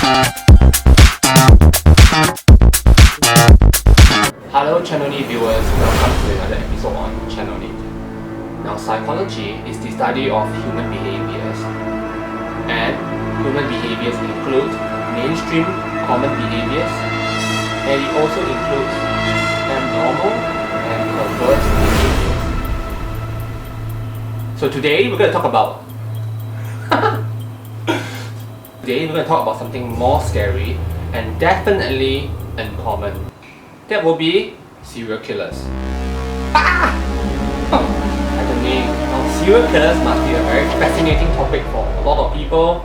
Hello Channel NITT viewers, welcome to another episode on Channel NITT. Now psychology is the study of human behaviors, and human behaviors include mainstream common behaviors, and it also includes abnormal and perverse behaviors. So today we're going to talk about something more scary and definitely uncommon. That will be serial killers. Like the name. Now, serial killers must be a very fascinating topic for a lot of people.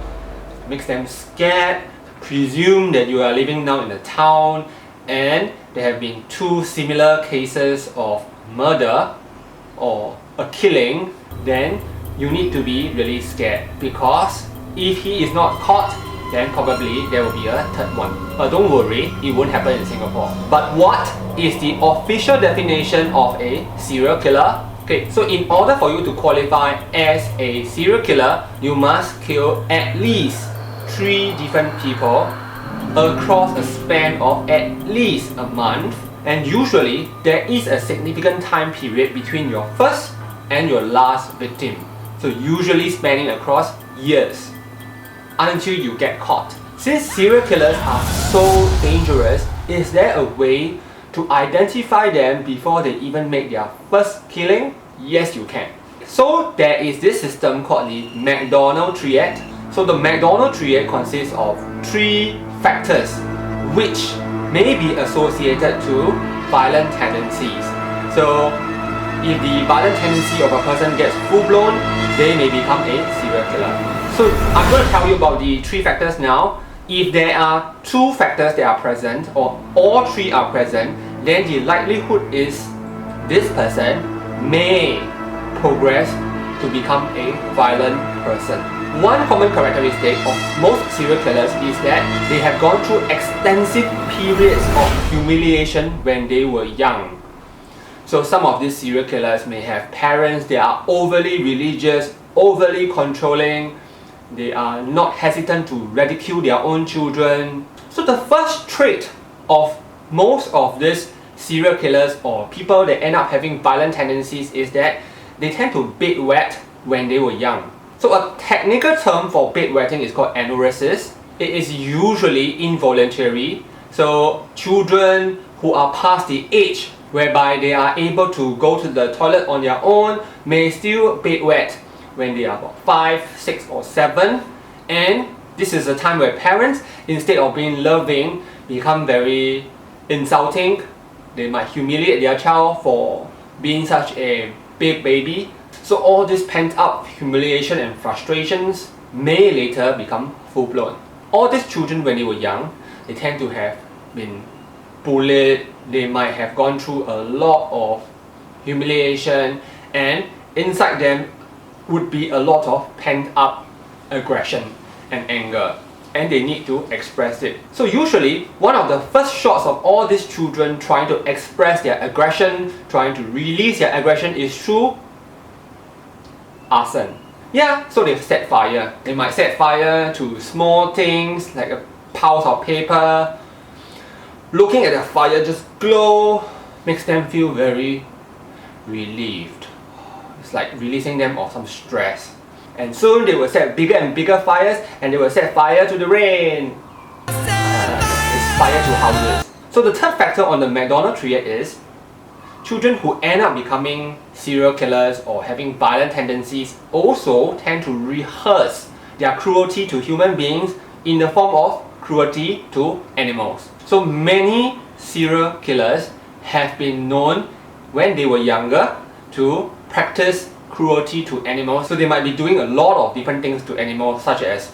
It makes them scared, presume that you are living now in a town, and there have been 2 similar cases of murder or a killing. Then you need to be really scared, because if he is not caught, then probably there will be a 3rd one. But don't worry, it won't happen in Singapore. But what is the official definition of a serial killer? Okay, so in order for you to qualify as a serial killer, you must kill at least 3 different people across a span of at least a month. And usually, there is a significant time period between your first and your last victim. So usually spanning across years, until you get caught. Since serial killers are so dangerous, is there a way to identify them before they even make their first killing? Yes, you can. So there is this system called the McDonald Triad. So the McDonald Triad consists of 3 factors which may be associated to violent tendencies. So if the violent tendency of a person gets full-blown, they may become a serial killer. So I'm going to tell you about the 3 factors now. If there are 2 factors that are present, or all 3 are present, then the likelihood is this person may progress to become a violent person. One common characteristic of most serial killers is that they have gone through extensive periods of humiliation when they were young. So some of these serial killers may have parents that are overly religious, overly controlling. They are not hesitant to ridicule their own children. So the first trait of most of these serial killers or people that end up having violent tendencies is that they tend to bedwet when they were young. So a technical term for bedwetting is called enuresis. It is usually involuntary. So children who are past the age whereby they are able to go to the toilet on their own may still bedwet when they are about 5, 6 or 7, and this is a time where parents, instead of being loving, become very insulting. They might humiliate their child for being such a big baby. So all this pent up humiliation and frustrations may later become full-blown. All these children, when they were young, they tend to have been bullied. They might have gone through a lot of humiliation, and inside them would be a lot of pent-up aggression and anger, and they need to express it. So usually, one of the first shots of all these children trying to express their aggression, trying to release their aggression, is through arson. Yeah, so they set fire. They might set fire to small things like a pile of paper. Looking at the fire just glow makes them feel very relieved. It's like releasing them of some stress. And soon they will set bigger and bigger fires, and they will set fire to the rain. It's fire to houses. So the 3rd factor on the McDonald Triad is children who end up becoming serial killers or having violent tendencies also tend to rehearse their cruelty to human beings in the form of cruelty to animals. So many serial killers have been known when they were younger to practice cruelty to animals. So they might be doing a lot of different things to animals, such as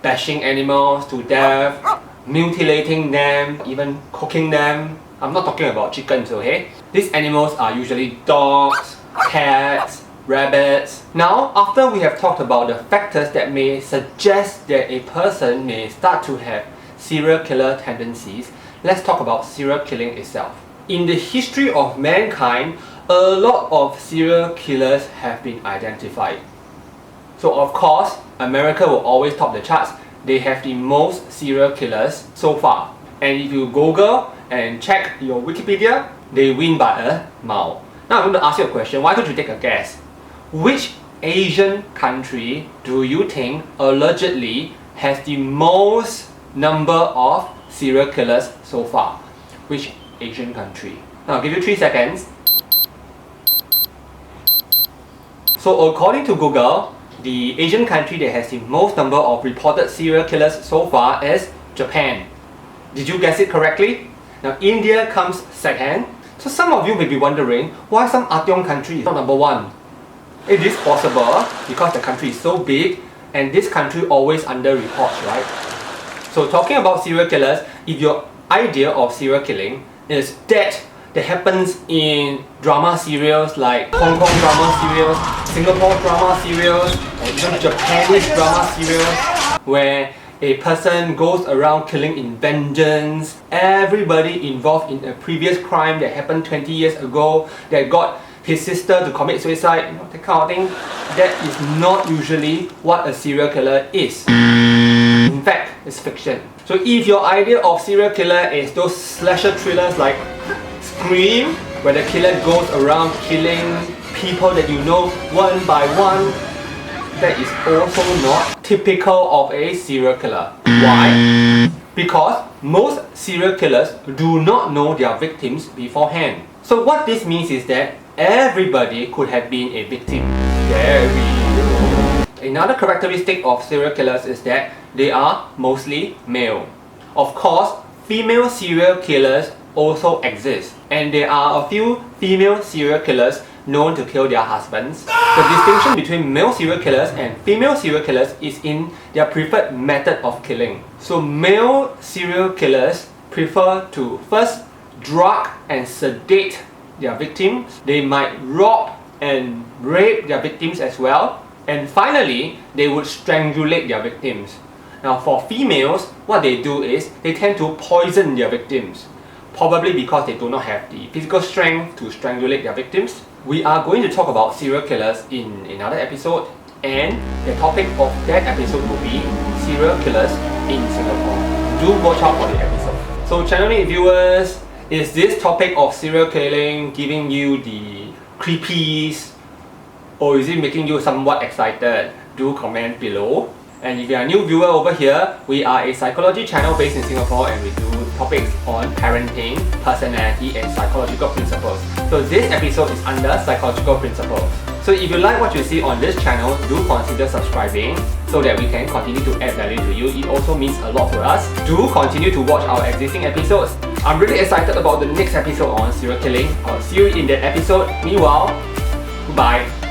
bashing animals to death, mutilating them, even cooking them. I'm not talking about chickens, okay? These animals are usually dogs, cats, rabbits. Now, after we have talked about the factors that may suggest that a person may start to have serial killer tendencies, let's talk about serial killing itself. In the history of mankind, a lot of serial killers have been identified. So of course, America will always top the charts. they have the most serial killers so far. And if you Google and check your Wikipedia, they win by a mile. Now I'm going to ask you a question. Why don't you take a guess? Which Asian country do you think allegedly has the most number of serial killers so far? Which Asian country? Now I'll give you 3 seconds. So according to Google, the Asian country that has the most number of reported serial killers so far is Japan. Did you guess it correctly? Now India comes second. So some of you may be wondering why some ASEAN country is not number 1. It is possible because the country is so big and this country always under reports, right? So talking about serial killers, if your idea of serial killing is that happens in drama serials like Hong Kong drama serials, Singapore drama serials, or even Japanese drama serials, where a person goes around killing in vengeance, everybody involved in a previous crime that happened 20 years ago that got his sister to commit suicide, that kind of thing, that is not usually what a serial killer is. In fact, it's fiction. So if your idea of serial killer is those slasher thrillers like Scream, where the killer goes around killing people that you know one by one, that is also not typical of a serial killer. Why? Because most serial killers do not know their victims beforehand. So what this means is that everybody could have been a victim. Another characteristic of serial killers is that they are mostly male. Of course, female serial killers also exist, and there are a few female serial killers known to kill their husbands. The distinction between male serial killers and female serial killers is in their preferred method of killing. So male serial killers prefer to first drug and sedate their victims. They might rob and rape their victims as well. And finally, they would strangulate their victims. Now for females, what they do is they tend to poison their victims. Probably because they do not have the physical strength to strangulate their victims. We are going to talk about serial killers in another episode, and the topic of that episode will be serial killers in Singapore. Do watch out for the episode. So channel NITT viewers, is this topic of serial killing giving you the creepies, or is it making you somewhat excited? Do comment below. And if you are a new viewer over here, we are a psychology channel based in Singapore, and we do topics on parenting, personality, and psychological principles. So this episode is under psychological principles. So if you like what you see on this channel, do consider subscribing so that we can continue to add value to you. It also means a lot to us. Do continue to watch our existing episodes. I'm really excited about the next episode on serial killing. I'll see you in that episode. Meanwhile, goodbye.